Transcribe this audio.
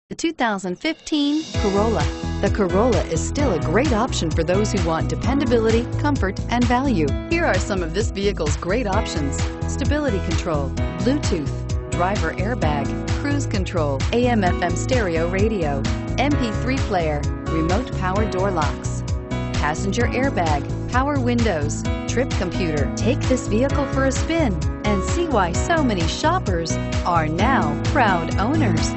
The 2015 Corolla. The Corolla is still a great option for those who want dependability, comfort, and value. Here are some of this vehicle's great options: stability control, Bluetooth, driver airbag, cruise control, AM/FM stereo radio, MP3 player, remote power door locks, passenger airbag, power windows, trip computer. Take this vehicle for a spin and see why so many shoppers are now proud owners.